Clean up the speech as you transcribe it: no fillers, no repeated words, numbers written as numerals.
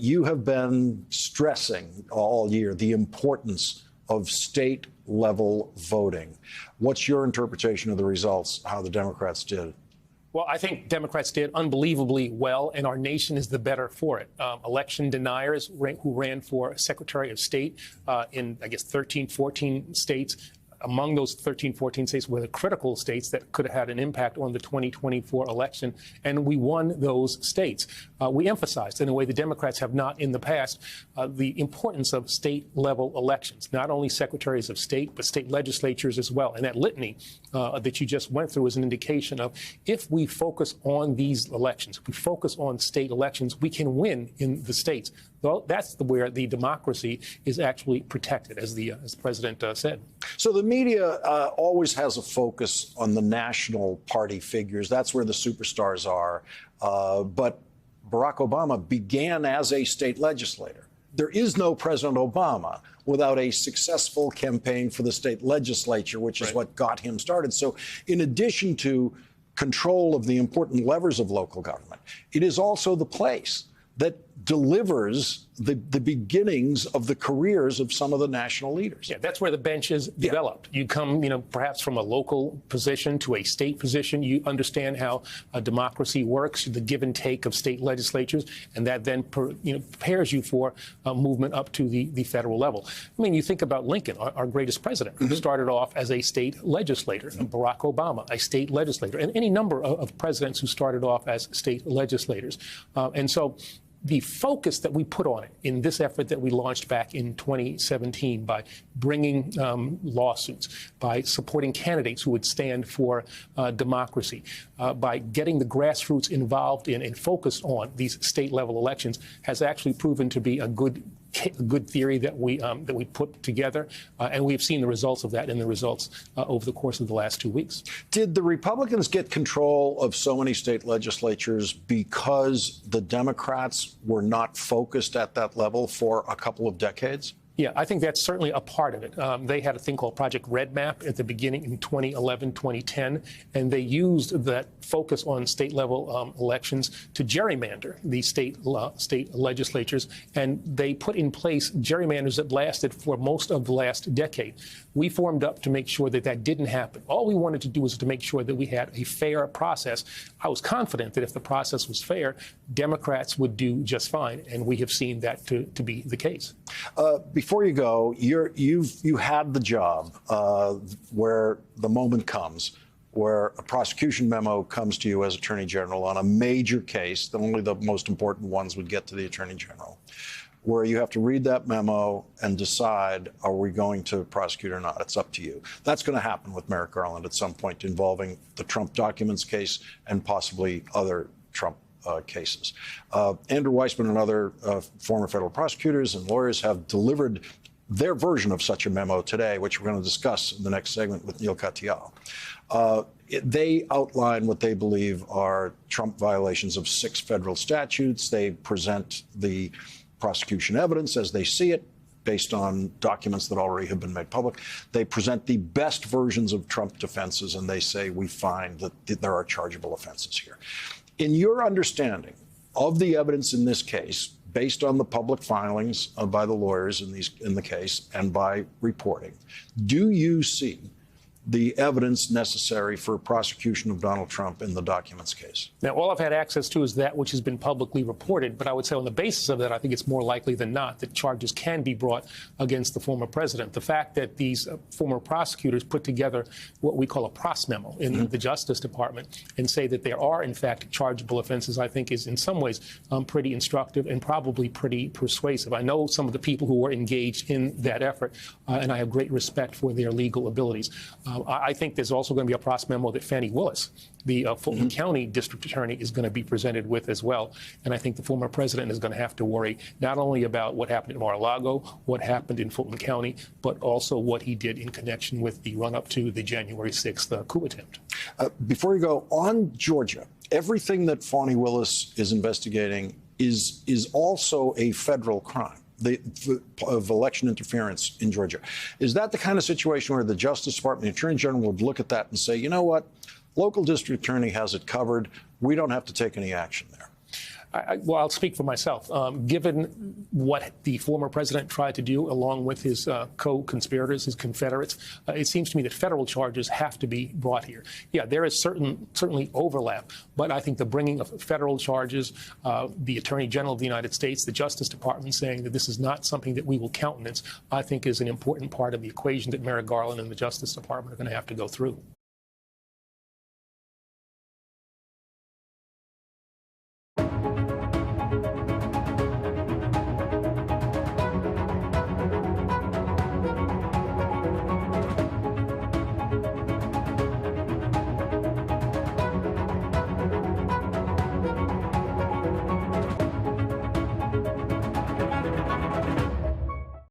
You have been stressing all year the importance of state-level voting. What's your interpretation of the results, how the Democrats did? Well, I think Democrats did unbelievably well, and our nation is the better for it. Election deniers who ran for Secretary of State in, I guess, 13, 14 states. Among those 13, 14 states were the critical states that could have had an impact on the 2024 election, and we won those states. We emphasized, in a way the Democrats have not in the past, the importance of state-level elections, not only secretaries of state, but state legislatures as well. And that litany that you just went through is an indication of if we focus on these elections, if we focus on state elections, we can win in the states. Well, that's where the democracy is actually protected, as the president said. So the media always has a focus on the national party figures. That's where the superstars are. But Barack Obama began as a state legislator. There is no President Obama without a successful campaign for the state legislature, which is what got him started. So in addition to control of the important levers of local government, it is also the place that delivers the beginnings of the careers of some of the national leaders. Yeah, that's where the bench is developed. You come, perhaps from a local position to a state position. You understand how a democracy works, the give and take of state legislatures, and that then prepares you for a movement up to the federal level. I mean, you think about Lincoln, our greatest president, who started off as a state legislator, and Barack Obama, a state legislator, and any number of presidents who started off as state legislators. And so the focus that we put on it in this effort that we launched back in 2017 by bringing lawsuits, by supporting candidates who would stand for democracy, by getting the grassroots involved in and focused on these state-level elections has actually proven to be a good theory that we put together, and we've seen the results of that in the results over the course of the last 2 weeks. Did the Republicans get control of so many state legislatures because the Democrats were not focused at that level for a couple of decades? Yeah, I think that's certainly a part of it. They had a thing called Project Red Map at the beginning in 2011, 2010, and they used that focus on state-level elections to gerrymander the state legislatures, and they put in place gerrymanders that lasted for most of the last decade. We formed up to make sure that that didn't happen. All we wanted to do was to make sure that we had a fair process. I was confident that if the process was fair, Democrats would do just fine, and we have seen that to be the case. Before you go, you had the job where the moment comes where a prosecution memo comes to you as Attorney General on a major case that only the most important ones would get to the Attorney General, where you have to read that memo and decide, are we going to prosecute or not? It's up to you. That's going to happen with Merrick Garland at some point involving the Trump documents case and possibly other Trump cases. Andrew Weissmann and other former federal prosecutors and lawyers have delivered their version of such a memo today, which we're going to discuss in the next segment with Neil Katyal. They outline what they believe are Trump violations of 6 federal statutes. They present the prosecution evidence as they see it, based on documents that already have been made public. They present the best versions of Trump defenses, and they say we find that there are chargeable offenses here. In your understanding of the evidence in this case, based on the public filings by the lawyers in the case and by reporting, do you see the evidence necessary for prosecution of Donald Trump in the documents case? Now, all I've had access to is that which has been publicly reported, but I would say on the basis of that, I think it's more likely than not that charges can be brought against the former president. The fact that these former prosecutors put together what we call a pros memo in the Justice Department and say that there are, in fact, chargeable offenses, I think is in some ways pretty instructive and probably pretty persuasive. I know some of the people who were engaged in that effort, and I have great respect for their legal abilities. I think there's also going to be a pros memo that Fani Willis, the Fulton County District Attorney, is going to be presented with as well. And I think the former president is going to have to worry not only about what happened in Mar-a-Lago, what happened in Fulton County, but also what he did in connection with the run-up to the January 6th coup attempt. Before you go, on Georgia, everything that Fani Willis is investigating is also a federal crime. Of election interference in Georgia. Is that the kind of situation where the Justice Department, the Attorney General would look at that and say, you know what, local district attorney has it covered. We don't have to take any action there? Well, I'll speak for myself. Given what the former president tried to do, along with his co-conspirators, his Confederates, it seems to me that federal charges have to be brought here. Yeah, there is certainly overlap, but I think the bringing of federal charges, the Attorney General of the United States, the Justice Department saying that this is not something that we will countenance, I think is an important part of the equation that Merrick Garland and the Justice Department are going to have to go through.